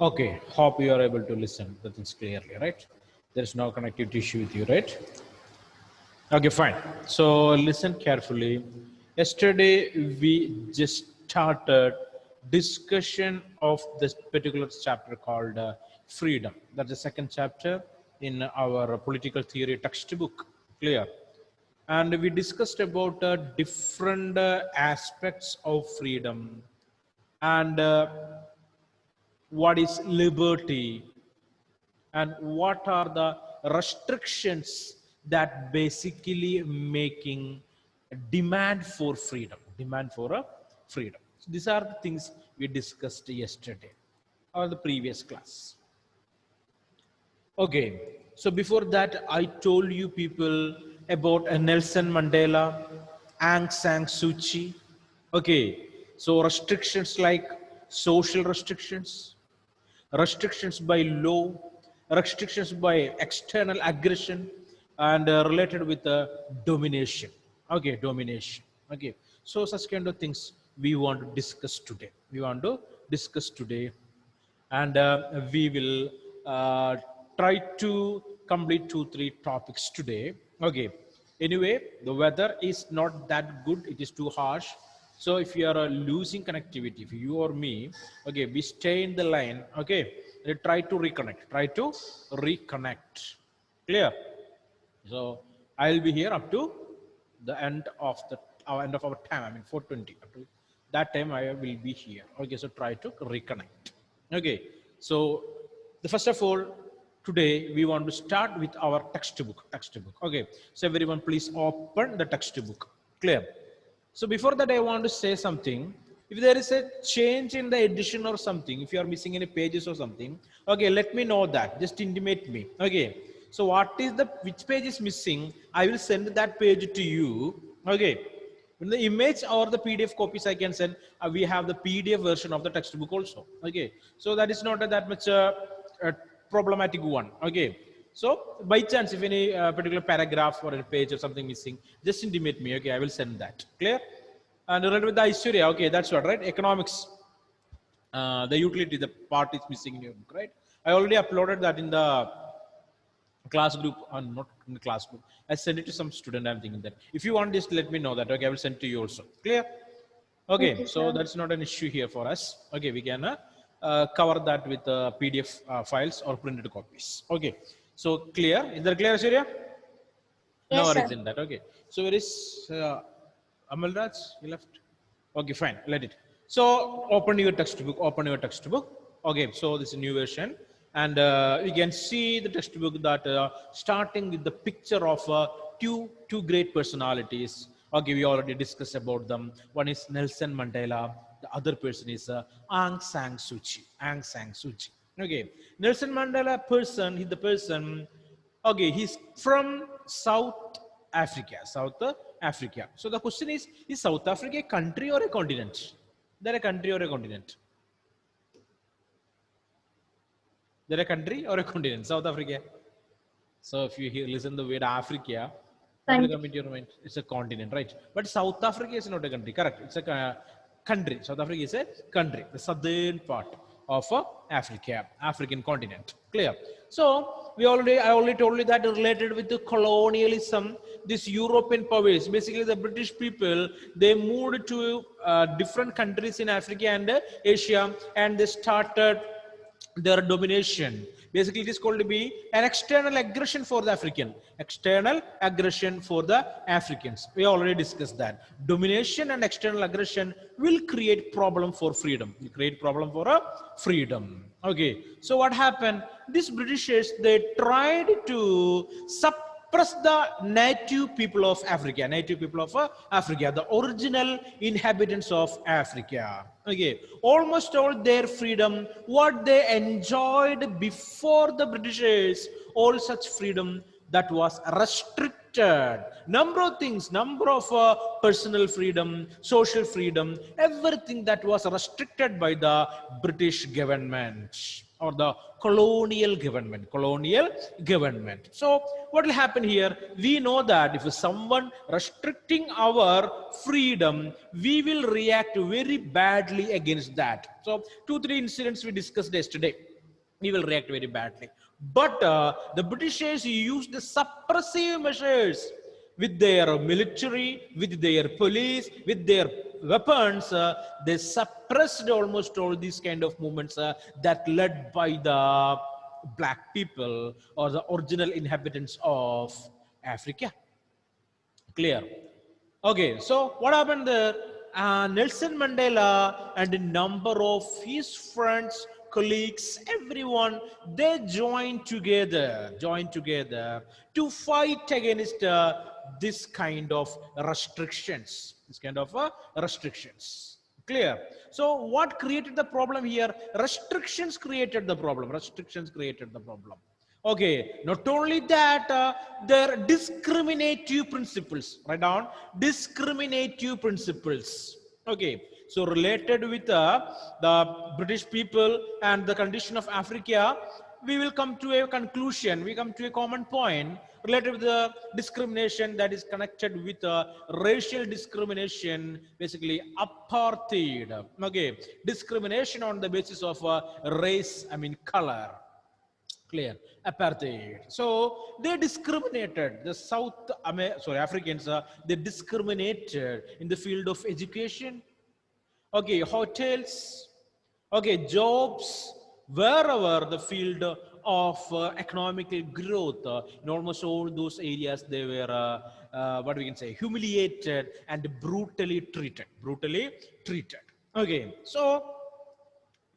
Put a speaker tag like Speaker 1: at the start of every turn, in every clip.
Speaker 1: Okay, hope you are able to listen the things clearly, right? There's no connectivity issue with you, right? Okay, fine. So listen carefully. Yesterday we just started discussion of this particular chapter called freedom. That's the second chapter in our political theory textbook. Clear? And we discussed about different aspects of freedom and what is liberty and what are the restrictions that basically making a demand for a freedom. So these are the things we discussed yesterday or the previous class. Okay, so before that I told you people about Nelson Mandela, Aung San Suu Kyi. Okay, so restrictions like social restrictions by law, restrictions by external aggression, and related with domination. Okay, domination. Okay, so such kind of things we want to discuss today. And we will try to complete 2 3 topics today. Okay, anyway, the weather is not that good, it is too harsh. So if you are losing connectivity, if you or me, okay, we stay in the line. Okay, try to reconnect. Clear? So I'll be here up to the end of our time. I mean 4:20. Up to that time I will be here. Okay, so try to reconnect. Okay, so the first of all, today we want to start with our textbook. Okay, so everyone please open the textbook. Clear? So before that, I want to say something. If there is a change in the edition or something, if you are missing any pages or something, okay, let me know that. Just intimate me. Okay. So which page is missing? I will send that page to you. Okay. In the image or the PDF copies I can send, we have the PDF version of the textbook also. Okay. So that is not that much a problematic one. Okay. So by chance, if any particular paragraph or a page or something missing, just intimate me. Okay, I will send that. Clear? And related with the Aishwarya, okay, that's what, right? Economics, the utility, the part is missing in your book, right? I already uploaded that in the class group, not in the class group. I sent it to some student. I'm thinking that if you want this, let me know that. Okay, I will send to you also. Clear? Okay,
Speaker 2: Okay,
Speaker 1: so
Speaker 2: sir.
Speaker 1: that's not an issue here for us. Okay, we can cover that with PDF files or printed copies. Okay, so clear? Is that clear, Surya? No
Speaker 2: Yes,
Speaker 1: worries
Speaker 2: sir.
Speaker 1: in that. Okay, so where is Amalraj? He left. Okay, fine. Let it. So open your textbook. Okay, so this is a new version, and you can see the textbook that starting with the picture of two great personalities. Okay, we already discussed about them. One is Nelson Mandela. The other person is Aung San Suu Kyi. Okay, Nelson Mandela person. He's the person. Okay, he's from South Africa. So the question is South Africa a country or a continent? They're a country or a continent? They're a country or a continent? South Africa. So if you listen the word Africa, what will
Speaker 2: Country.
Speaker 1: come into your mind? It's a continent, right? But South Africa is not a country, correct? It's a country. South Africa is a country, the southern part of Africa, African continent. Clear? So I already told you that related with the colonialism, these European powers, basically the British people, they moved to different countries in Africa and Asia, and they started their domination. Basically, it is called to be an external aggression for the African. External aggression for the Africans. We already discussed that. Domination and external aggression will create problem for freedom. Will create problem for a freedom. Okay. So what happened? These Britishers, they tried to suppress the native people of Africa, the original inhabitants of Africa. Okay, almost all their freedom, what they enjoyed before the Britishers, all such freedom that was restricted. Number of things, number of personal freedom, social freedom, everything that was restricted by the British government. or the colonial government. Colonial government. So what will happen here? We know that if someone restricting our freedom, we will react very badly against that. So 2 3 incidents we discussed yesterday, we will react very badly. But the Britishers used the suppressive measures with their military, with their police, with their weapons. They suppressed almost all these kind of movements that led by the black people or the original inhabitants of Africa. Clear? Okay, so what happened there? Nelson Mandela and a number of his friends, colleagues, everyone, they joined together to fight against this kind of restrictions. This kind of restrictions. Clear? So what created the problem here? Restrictions created the problem. Restrictions created the problem. Okay, not only that, their discriminative principles, write down, discriminative principles. Okay, so related with the British people and the condition of Africa, we will come to a conclusion, we come to a common point related with the discrimination that is connected with racial discrimination, basically apartheid. Okay, discrimination on the basis of race, I mean color. Clear? Apartheid. So they discriminated the Africans. They discriminated in the field of education. Okay, hotels. Okay, jobs. Wherever the field of economical growth, in almost all those areas, they were what we can say, humiliated and brutally treated. Brutally treated. Okay, so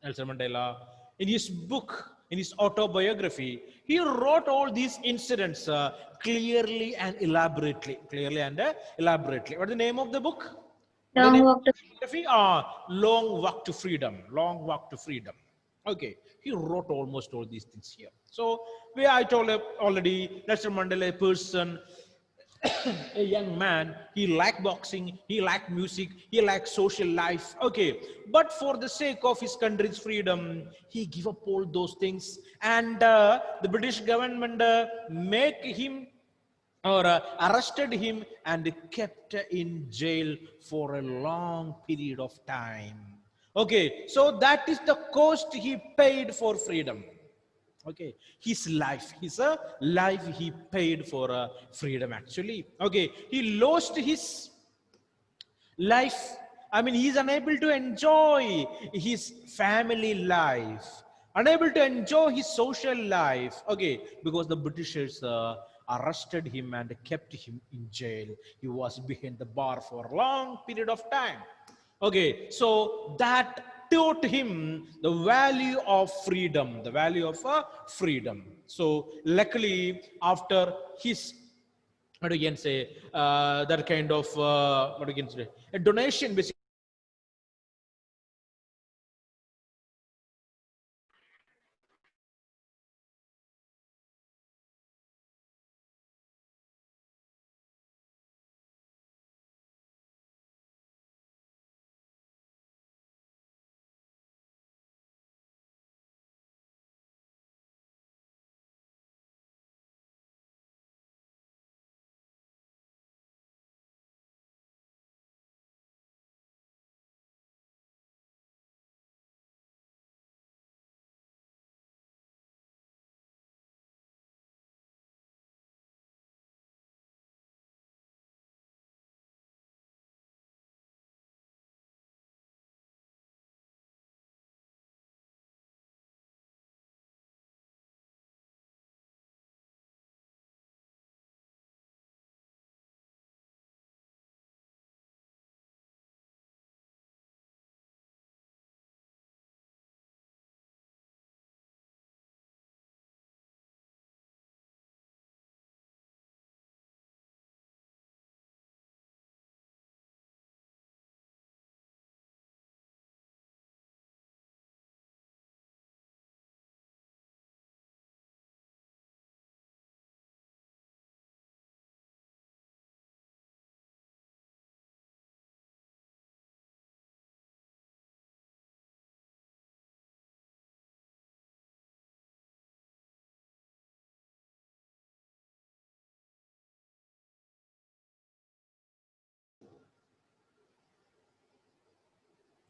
Speaker 1: Nelson Mandela, in his book, in his autobiography, he wrote all these incidents clearly and elaborately. Clearly and elaborately. What's the name of the book? What is the
Speaker 2: Long
Speaker 1: name
Speaker 2: walk to
Speaker 1: of the biography? Long Walk to Freedom. Long Walk to Freedom. Okay, he wrote almost all these things here. So, where I told you already, Nelson Mandela, a person, a young man, he liked boxing, he liked music, he liked social life. Okay, but for the sake of his country's freedom, he gave up all those things, and the British government make him or arrested him and kept in jail for a long period of time. Okay, so that is the cost he paid for freedom. Okay, his life, his life he paid for freedom actually. Okay, he lost his life. I mean, he's unable to enjoy his family life, unable to enjoy his social life. Okay, because the Britishers arrested him and kept him in jail. He was behind the bar for a long period of time. Okay, so that taught him the value of freedom, the value of freedom. So luckily, after his, what we can say, that kind of what we can say, a donation basically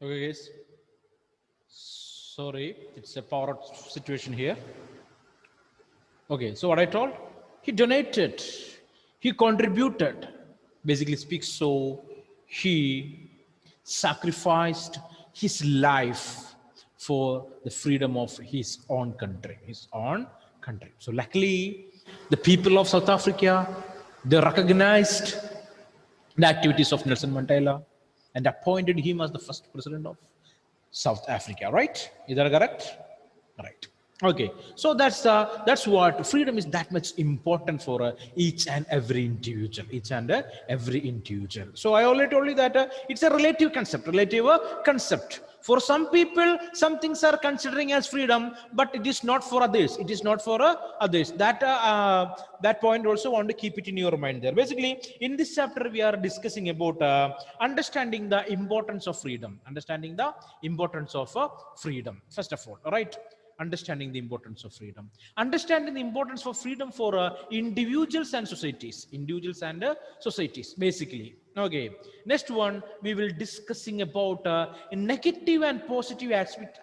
Speaker 1: Okay, guys. Sorry, it's a power out situation here. Okay, so what I told, he donated, he contributed, basically speaks. So he sacrificed his life for the freedom of his own country, his own country. So luckily, the people of South Africa, they recognized the activities of Nelson Mandela and appointed him as the first president of South Africa, right? Is that correct? Right. Okay. So that's what freedom is that much important for each and every individual, each and every individual. So I already told you that it's a relative concept, relative concept. For some people, some things are considering as freedom, but it is not for others. It is not for others. That point also want to keep it in your mind there. Basically, in this chapter, we are discussing about understanding the importance of freedom. Understanding the importance of freedom. First of all, right? Understanding the importance of freedom, understanding the importance of freedom for individuals and societies basically. Okay, next one we will discussing about negative and positive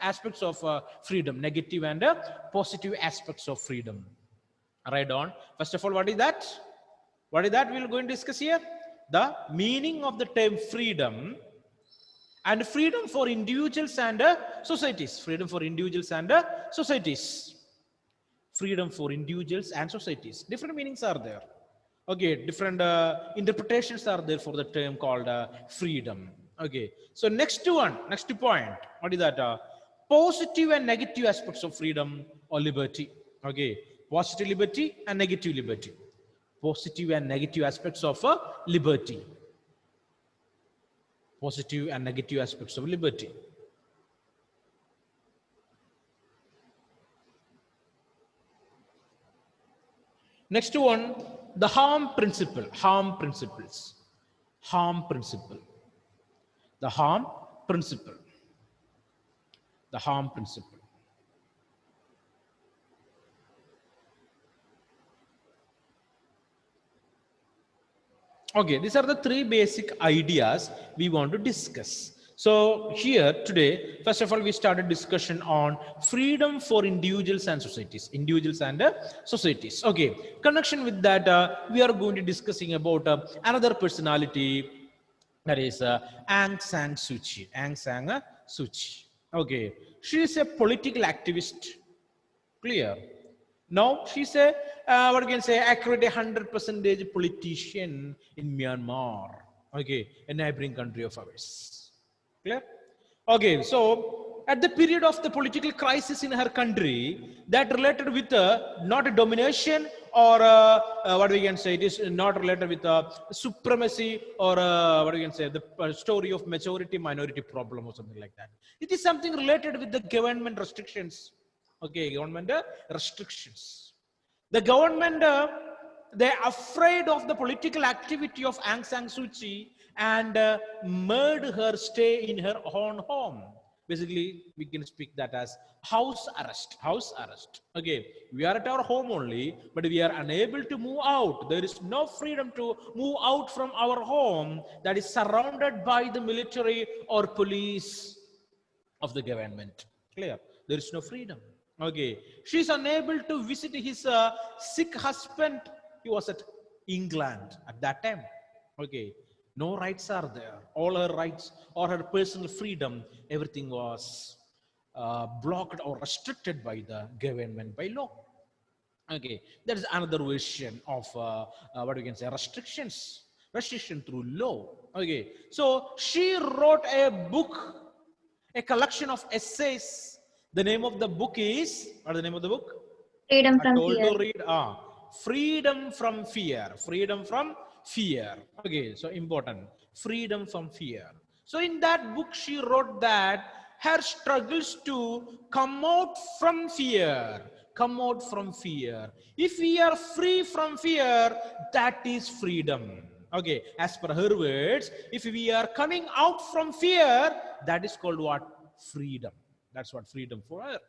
Speaker 1: aspects of freedom, negative and positive aspects of freedom. Right on. First of all, what is that we will go and discuss here? The meaning of the term freedom and freedom for individuals and societies. Freedom for individuals and societies. Freedom for individuals and societies. Different meanings are there. Okay, different interpretations are there for the term called freedom. Okay, so next point. What is that? Positive and negative aspects of freedom or liberty. Okay, positive liberty and negative liberty. Positive and negative aspects of liberty. Positive and negative aspects of liberty. Next one, the harm principle, harm principles, harm principle, the harm principle, the harm principle. Okay, these are the three basic ideas we want to discuss. So here today, first of all, we started discussion on freedom for individuals and societies, societies. Okay, connection with that, we are going to discussing about another personality, that is Aung San Suu Kyi. Aung San Suu Kyi. Okay, she is a political activist. Clear. Now she's a what you can say accurate 100% politician in Myanmar. Okay, a neighboring country of ours. Clear? Okay, so at the period of the political crisis in her country, that related with not a domination or what we can say, it is not related with supremacy or what we can say, the story of majority minority problem or something like that. It is something related with the government restrictions. Okay, government restrictions. The government, they're afraid of the political activity of Aung San Suu Kyi and made her stay in her own home. Basically, we can speak that as house arrest. House arrest. Okay, we are at our home only, but we are unable to move out. There is no freedom to move out from our home that is surrounded by the military or police of the government. Clear? There is no freedom. Okay, she's unable to visit his sick husband. He was at England at that time. Okay, no rights are there. All her rights or her personal freedom, everything was blocked or restricted by the government by law. Okay, there is another version of what we can say restriction through law. Okay, so she wrote a book, a collection of essays. The name of the book is, what is the name of the book?
Speaker 2: Freedom
Speaker 1: I
Speaker 2: from
Speaker 1: told
Speaker 2: fear.
Speaker 1: to read Freedom from Fear. Freedom from Fear. Okay, so important. Freedom from fear. So in that book, she wrote that her struggles to come out from fear. Come out from fear. If we are free from fear, that is freedom. Okay, as per her words, if we are coming out from fear, that is called what? Freedom. That's what freedom for her.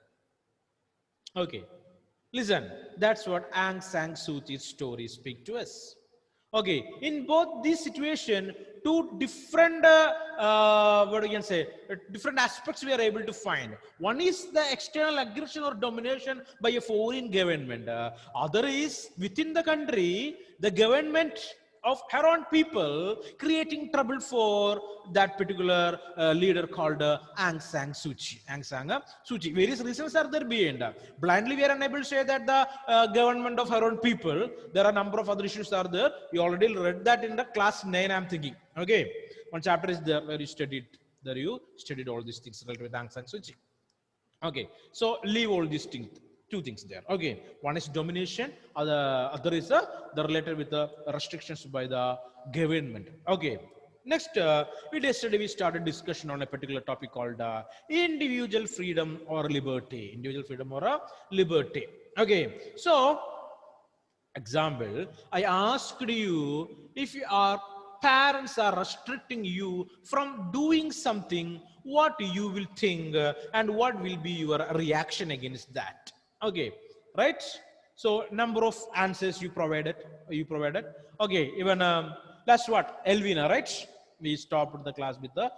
Speaker 1: Okay, listen, that's what Aung San Suu Kyi's story speak to us. Okay, in both these situation, two different, what you can say, different aspects we are able to find. One is the external aggression or domination by a foreign government. Other is within the country, the government of her own people creating trouble for that particular leader called Aung San Suu Kyi. Aung San Suu Kyi. Various reasons are there behind. Blindly, we are unable to say that the government of her own people. There are a number of other issues are there. You already read that in the class 9, I'm thinking. Okay, one chapter is there where you studied. There you studied all these things related with Aung San Suu Kyi. Okay, so leave all these things, two things there. Okay, one is domination, other is the related with the restrictions by the government. Okay, next we started discussion on a particular topic called individual freedom or liberty. Individual freedom or liberty. Okay, so example, I asked you if your parents are restricting you from doing something, what you will think and what will be your reaction against that. Okay, right? So number of answers you provided. Okay, even that's what Elvina, right? We stopped the class with the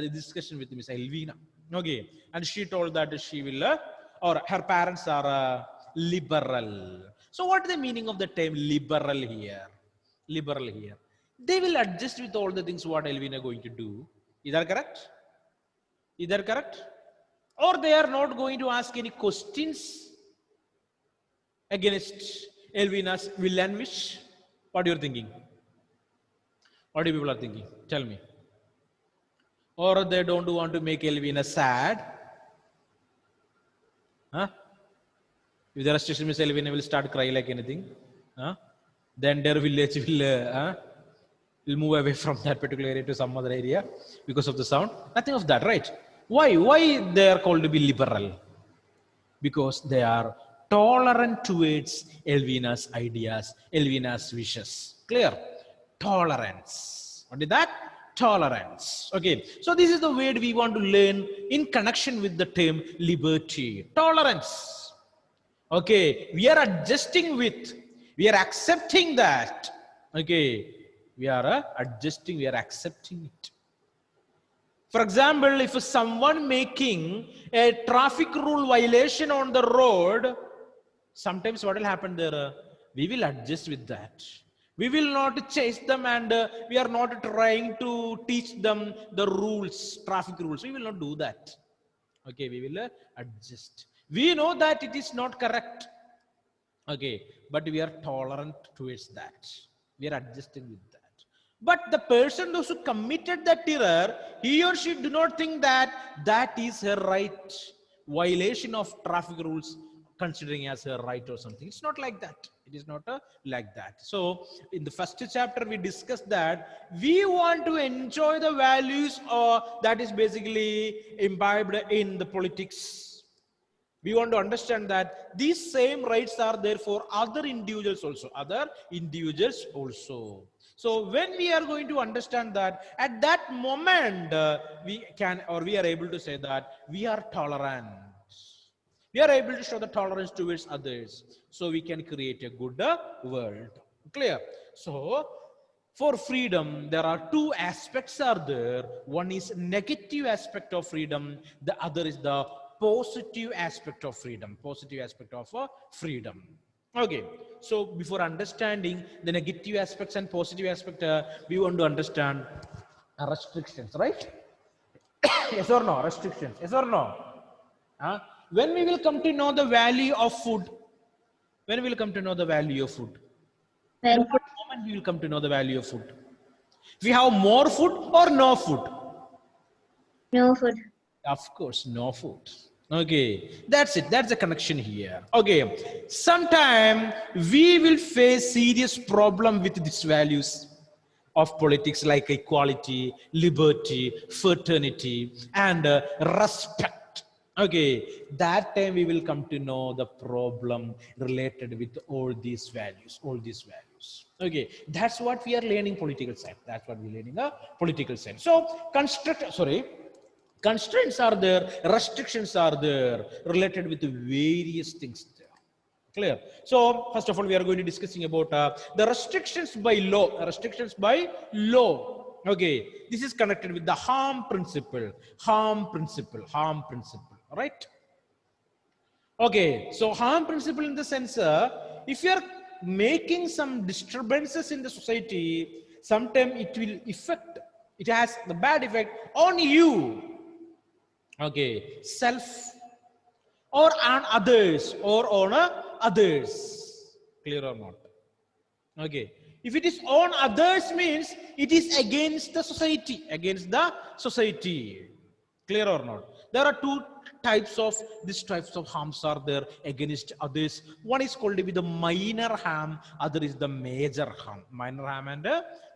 Speaker 1: discussion with Miss Elvina. Okay, and she told that she will, or her parents are liberal. So what is the meaning of the term liberal here? Liberal here. They will adjust with all the things what Elvina going to do. Is that correct? Is that correct? Or they are not going to ask any questions against Elvina's will and wish? What are you thinking? What do people are thinking? Tell me. Or they don't want to make Elvina sad? Huh? If the restriction is Elvina will start cry like anything. Huh? Then their village will move away from that particular area to some other area because of the sound. Nothing of that, right? Why? Why they are called to be liberal? Because they are tolerant towards Elvina's ideas, Elvina's wishes. Clear? Tolerance. What is that? Tolerance. Okay. So this is the word we want to learn in connection with the term liberty. Tolerance. Okay. We are adjusting with, we are accepting that. Okay. We are adjusting, we are accepting it. For example, if someone making a traffic rule violation on the road, sometimes what will happen there? We will adjust with that. We will not chase them and we are not trying to teach them the rules, traffic rules. We will not do that. Okay, we will adjust. We know that it is not correct. Okay, but we are tolerant towards that. We are adjusting with that. But the person who committed that error, he or she do not think that that is her right. Violation of traffic rules considering as her right or something. It's not like that. It is not like that. So in the first chapter, we discussed that we want to enjoy the values that is basically imbibed in the politics. We want to understand that these same rights are there for other individuals also. So when we are going to understand that, at that moment we are able to say that we are tolerant. We are able to show the tolerance towards others, so we can create a good world. Clear? So for freedom, there are two aspects are there. One is negative aspect of freedom. The other is the positive aspect of freedom. Positive aspect of freedom. Okay. So before understanding the negative aspects and positive aspect, we want to understand restrictions, right? Yes or no? Restrictions. Yes or no? When we will come to know the value of food? When we will come to know the value of food? At what moment we will come to know the value of food? We have more food or no food?
Speaker 2: No food.
Speaker 1: Of course, no food. Okay, that's it. That's the connection here. Okay, sometime we will face serious problem with these values of politics like equality, liberty, fraternity, and respect. Okay, that time we will come to know the problem related with all these values, Okay, that's what we are learning political science. That's what we're learning political science. So constraints are there, restrictions are there related with various things there. Clear. So first of all, we are going to discussing about the restrictions by law. Restrictions by law. Okay, this is connected with the harm principle. Harm principle. Harm principle. Right. Okay. So harm principle in the sense, if you are making some disturbances in the society, sometimes it will affect. It has the bad effect on you. Okay. Self or on others or on others. Clear or not? Okay. If it is on others means it is against the society. Against the society. Clear or not? There are two types of these types of harms are there against others. One is called to be the minor harm, other is the major harm. Minor harm and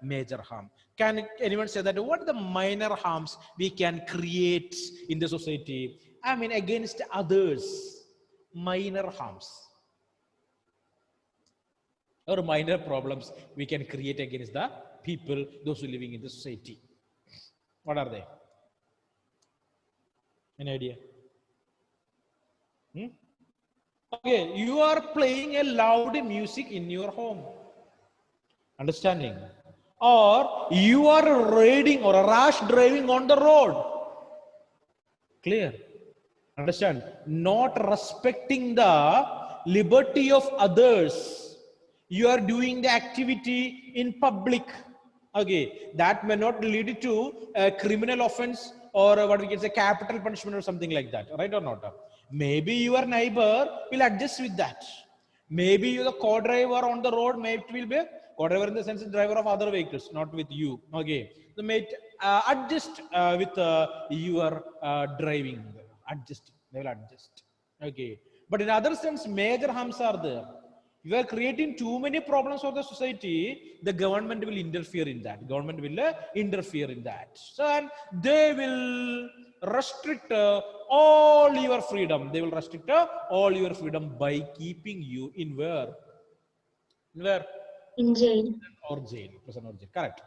Speaker 1: major harm. Can anyone say that what are the minor harms we can create in the society? I mean against others. Minor harms or minor problems we can create against the people, those who are living in the society. What are they? Any idea? Hmm? Okay, you are playing a loud music in your home. Understanding? Or you are riding or rash driving on the road. Clear? Understand? Not respecting the liberty of others. You are doing the activity in public. Okay, that may not lead to a criminal offense or what we can say capital punishment or something like that, right or not? Maybe your neighbor will adjust with that. Maybe you the co-driver on the road, maybe it will be co-driver in the sense driver of other vehicles, not with you. Okay, the mate adjust with your driving, adjust. They will adjust. Okay, but in other sense, major harms are there. You are creating too many problems for the society. The government will interfere in that. Government will interfere in that. So and they will restrict all your freedom. They will restrict all your freedom by keeping you in where? In where?
Speaker 2: In jail.
Speaker 1: Or jail. Prison or jail. Correct.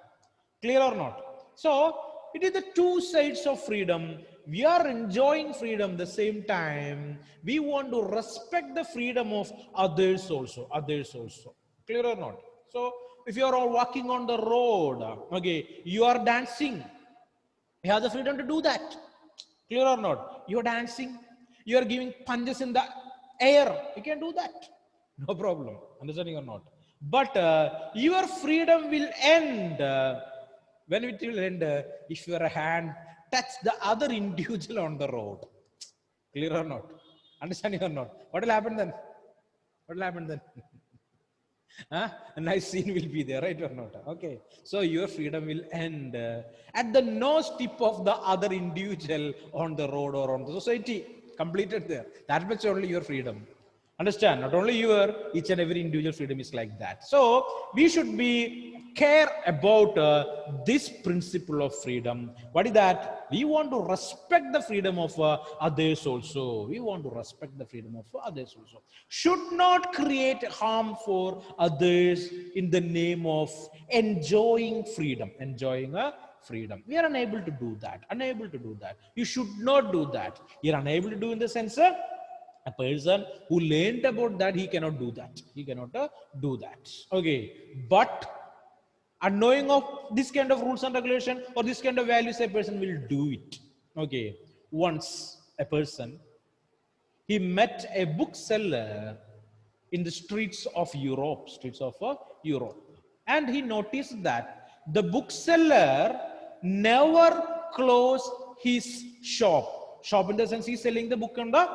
Speaker 1: Clear or not? So it is the two sides of freedom. We are enjoying freedom the same time. We want to respect the freedom of others also. Others also. Clear or not? So if you are all walking on the road, okay, you are dancing. You have the freedom to do that. Clear or not? You are dancing. You are giving punches in the air. You can do that. No problem. Understanding or not? But your freedom will end. When it will end, if your hand touch the other individual on the road. Clear or not? Understanding or not? What will happen then? What will happen then? Huh? A nice scene will be there, right or not? Okay. So your freedom will end at the nose tip of the other individual on the road or on the society. Completed there. That much only your freedom. Understand? Not only your, each and every individual freedom is like that. So we should be care about this principle of freedom. What is that? We want to respect the freedom of others also. We want to respect the freedom of others also. Should not create harm for others in the name of enjoying freedom. Enjoying freedom. We are unable to do that. Unable to do that. You should not do that. You are unable to do in the sense a person who learned about that, he cannot do that. He cannot do that. Okay. But unknowing of this kind of rules and regulation or this kind of values, a person will do it. Okay. Once a person, he met a bookseller in the streets of Europe, and he noticed that the bookseller never closed his shop. Shop in the sense he's selling the book on the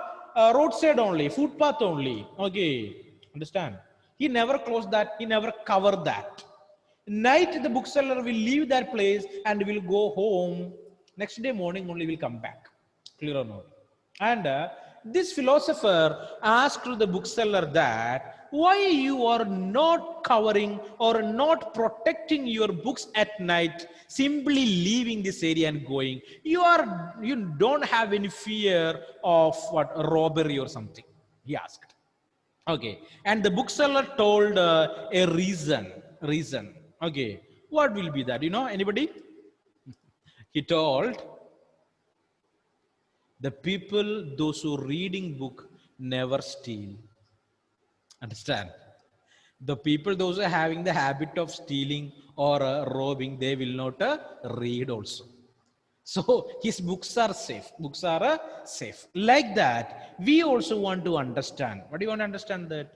Speaker 1: roadside only, footpath only. Okay, understand? He never closed that. He never covered that. Night, the bookseller will leave that place and will go home. Next day morning only will come back. Clear or not? And this philosopher asked the bookseller that why you are not covering or not protecting your books at night, simply leaving this area and going. You don't have any fear of what robbery or something. He asked. Okay, and the bookseller told a reason. Okay, what will be that? You know, anybody? He told the people, those who reading book never steal. Understand? The people, those who are having the habit of stealing or robbing, they will not read also. So his books are safe. Books are safe. Like that, we also want to understand. What do you want to understand that?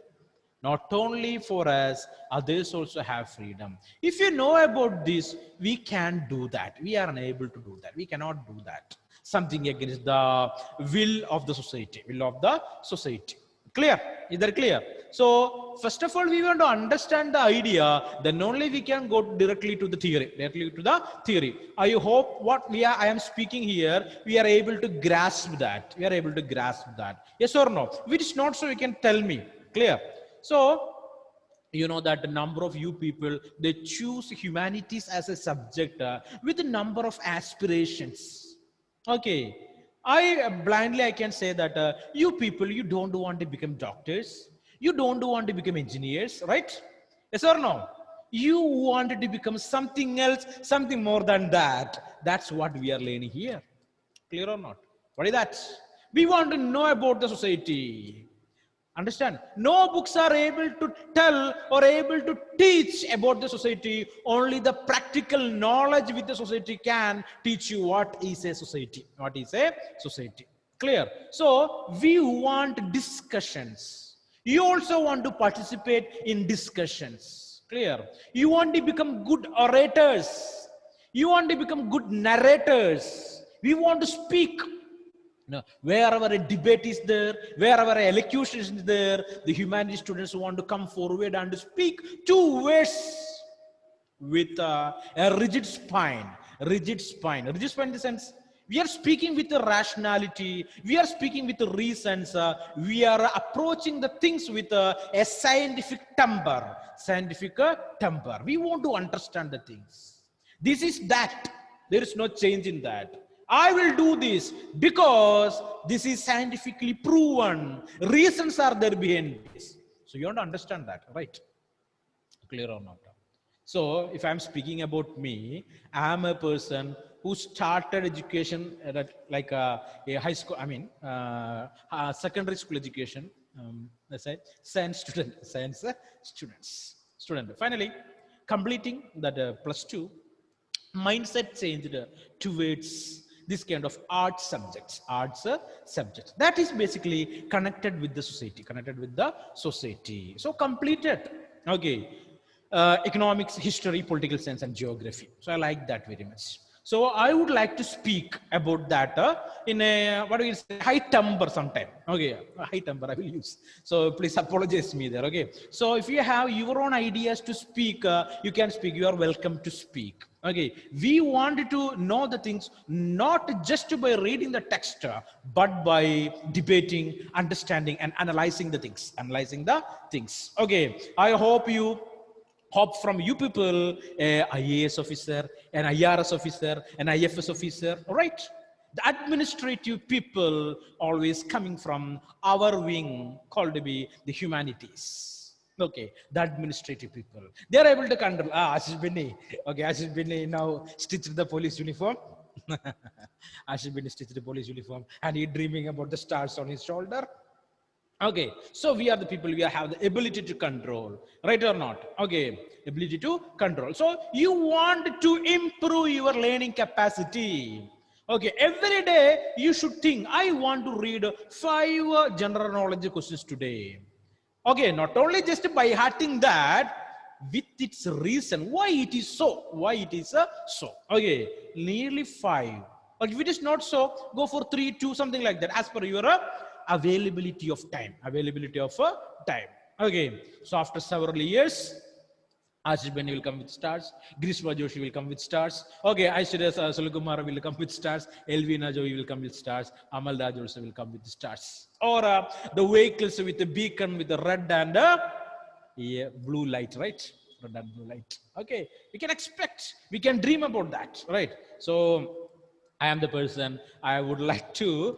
Speaker 1: Not only for us, others also have freedom. If you know about this, we can do that. We are unable to do that. We cannot do that. Something against the will of the society. Will of the society. Clear? Is that clear? So first of all, we want to understand the idea, then only we can go directly to the theory. Directly to the theory. I hope what I am speaking here, we are able to grasp that. We are able to grasp that. Yes or no? Which is not so, you can tell me. Clear? So you know that the number of you people, they choose humanities as a subject with a number of aspirations. Okay, I can say that you people, you don't want to become doctors, you don't want to become engineers, right? Yes or no? You wanted to become something else, something more than that. That's what we are learning here. Clear or not? What is that? We want to know about the society. Understand? No books are able to tell or able to teach about the society. Only the practical knowledge with the society can teach you what is a society. What is a society? Clear? So we want discussions. You also want to participate in discussions. Clear? You want to become good orators. You want to become good narrators. We want to speak. No, wherever a debate is there, wherever a elocution is there, the humanities students want to come forward and speak two words with a rigid spine. Rigid spine. Rigid spine in the sense, we are speaking with the rationality, we are speaking with the reasons, we are approaching the things with a scientific temper. Scientific temper. We want to understand the things. This is that. There is no change in that. I will do this because this is scientifically proven. Reasons are there behind this. So you want to understand that, right? Clear or not? So if I'm speaking about me, I'm a person who started education at like a high school, secondary school education, let's say science student, science student. Finally, completing that plus two, mindset changed towards this kind of arts subjects that is basically connected with the society. So completed. Okay, economics, history, political science, and geography. So I like that very much. So I would like to speak about that in a, what do you say, high temper sometime. Okay, high temper I will use. So please apologize me there. Okay. So if you have your own ideas to speak, you can speak. You are welcome to speak. Okay. We wanted to know the things not just by reading the text, but by debating, understanding, and analyzing the things. Analyzing the things. Okay. I hope you hop from you people, a IAS officer, an IRS officer, an IFS officer, all right? The administrative people always coming from our wing called to be the humanities. Okay, the administrative people. They are able to control. Ashish Binny. Okay, Ashish Binny now stitched the police uniform. Ashish Binny stitched the police uniform and he dreaming about the stars on his shoulder. Okay, so we are the people, we have the ability to control, right or not? Okay, ability to control. So you want to improve your learning capacity. Okay, every day you should think, I want to read 5 general knowledge questions today. Okay, not only just by hearting that, with its reason, why it is so, why it is so. Okay, nearly 5. But if it is not so, go for 3, 2, something like that, as per your availability of time. Availability of time. Okay, so after several years, Ashish Benny will come with stars. Grishma Joshi will come with stars. Okay, Aishwarya Sulukumara will come with stars. Elvina Joy will come with stars. Amal Raj also will come with stars. Or the vehicles with the beacon with the red and yeah, blue light, right? Red and blue light. Okay, we can expect, we can dream about that, right? So I am the person I would like to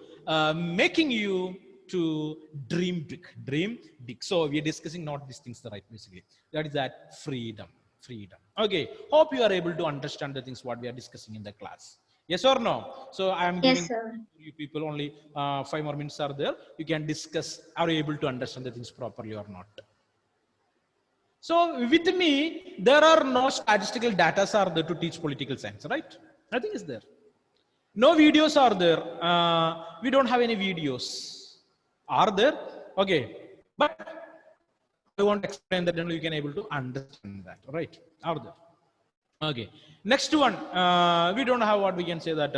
Speaker 1: making you to dream big, dream big. So we are discussing not these things, right? Basically, that is that freedom, freedom. Okay, hope you are able to understand the things what we are discussing in the class. Yes or no? So I am
Speaker 2: Yes,
Speaker 1: giving
Speaker 2: sir.
Speaker 1: you people only 5 more minutes are there. You can discuss. Are you able to understand the things properly or not? So with me, there are no statistical data are there to teach political science, right? Nothing is there. No videos are there. We don't have any videos. Are there? Okay. But I want to explain that, and you can able to understand that, right? Are there? Okay. Next one, we don't have what we can say that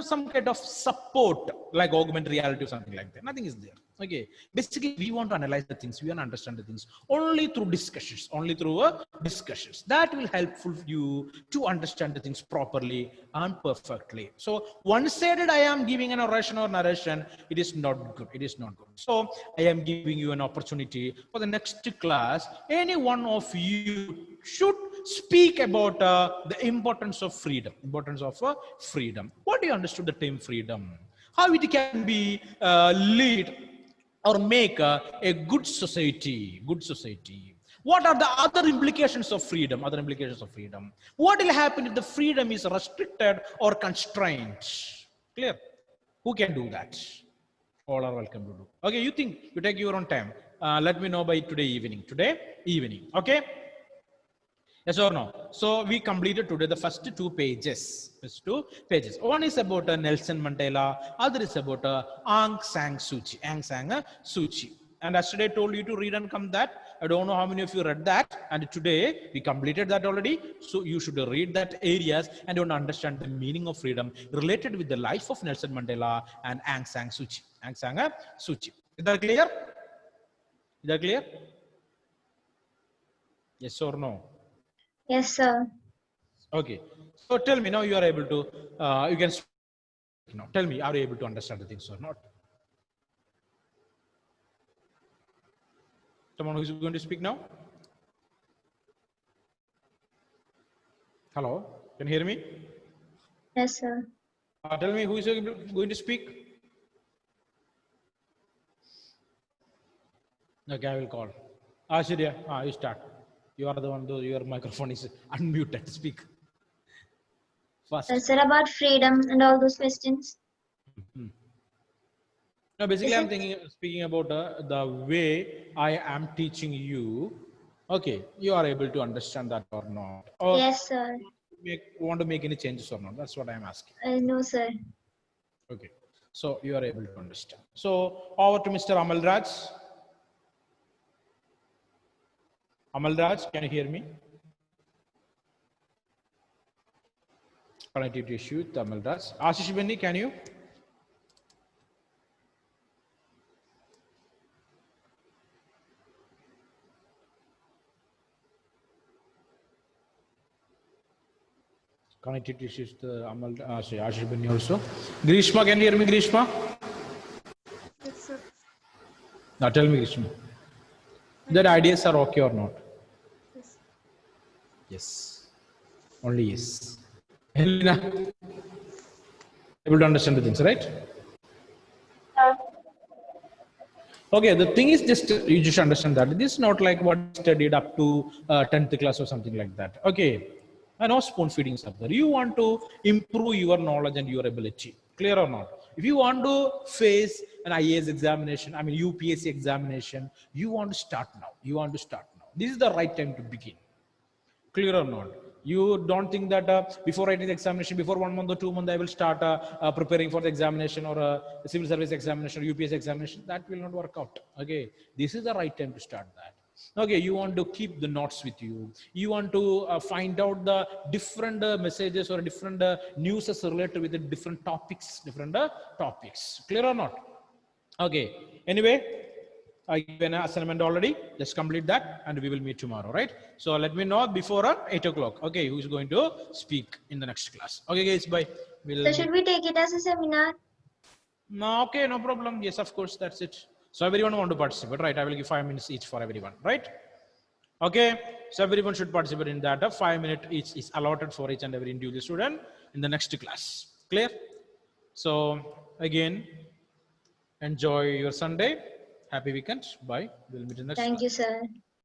Speaker 1: some kind of support like augmented reality or something like that. Nothing is there. Okay. Basically, we want to analyze the things. We want to understand the things only through discussions. Only through discussions. That will helpful you to understand the things properly and perfectly. So one-sided, I am giving an oration or narration. It is not good. It is not good. So I am giving you an opportunity for the next class. Any one of you should speak about the importance of freedom. Importance of freedom. What do you understood the term freedom? How it can be lead or make a good society. Good society. What are the other implications of freedom? Other implications of freedom. What will happen if the freedom is restricted or constrained? Clear? Who can do that? All are welcome to do. Okay, you think you take your own time. Let me know by today evening. Today evening. Okay. Yes or no? So we completed today the first two pages. First two pages. One is about Nelson Mandela. Other is about Aung San Suu Kyi. Aung San Suu Kyi. And yesterday I told you to read and come that. I don't know how many of you read that. And today we completed that already. So you should read that areas and you want to understand the meaning of freedom related with the life of Nelson Mandela and Aung San Suu Kyi. Aung San Suu Kyi. Is that clear? Is that clear? Yes or no?
Speaker 2: Yes, sir.
Speaker 1: Okay. So tell me now you are able to, you can now tell me, are you able to understand the things or not? Someone who is going to speak now? Hello, can you hear me?
Speaker 2: Yes, sir.
Speaker 1: Tell me who is going to speak? Okay, I will call. Ashirya, you start. You are the one, though your microphone is unmuted. Speak. First.
Speaker 2: Sir, about freedom and all those questions.
Speaker 1: Now, basically,
Speaker 2: Is
Speaker 1: I'm
Speaker 2: it?
Speaker 1: speaking about the way I am teaching you. Okay, you are able to understand that or not? Or
Speaker 2: Yes, sir.
Speaker 1: want to make any changes or not? That's what I'm asking.
Speaker 2: No, sir.
Speaker 1: Okay, so you are able to understand. So over to Mr. Amalraj. Amalraj, can you hear me? Connectivity issue, Amalraj. Ashish Benny, can you? Connectivity issues, the Amal, Ashish Benny also. Grishma, can you hear me, Grishma?
Speaker 3: Yes, sir.
Speaker 1: Now tell me, Grishma. That ideas are okay or not?
Speaker 3: Yes.
Speaker 1: Yes. Only yes. Helena, able to understand the things, right? Okay, the thing is just you just understand that this is not like what you studied up to 10th class or something like that. Okay, no spoon feedings up there. You want to improve your knowledge and your ability. Clear or not? If you want to face an IAS examination, I mean UPSC examination, you want to start now. You want to start now. This is the right time to begin. Clear or not? You don't think that before writing the examination, before 1 month or 2 months, I will start preparing for the examination or civil service examination or UPS examination. That will not work out. Okay, this is the right time to start that. Okay, you want to keep the notes with you. You want to find out the different messages or different news related with the different topics, different topics. Clear or not? Okay. Anyway, I give an assignment already. Just complete that and we will meet tomorrow, right? So let me know before 8 o'clock. Okay, who is going to speak in the next class? Okay, guys, bye. We'll
Speaker 2: So should we take it as a seminar?
Speaker 1: No, okay, no problem. Yes, of course, that's it. So everyone want to participate, right? I will give 5 minutes each for everyone, right? Okay, so everyone should participate in that. 5 minutes each is allotted for each and every individual student in the next class. Clear? So again, enjoy your Sunday. Happy weekend. Bye. We'll meet in the next
Speaker 2: Thank
Speaker 1: class.
Speaker 2: you, sir.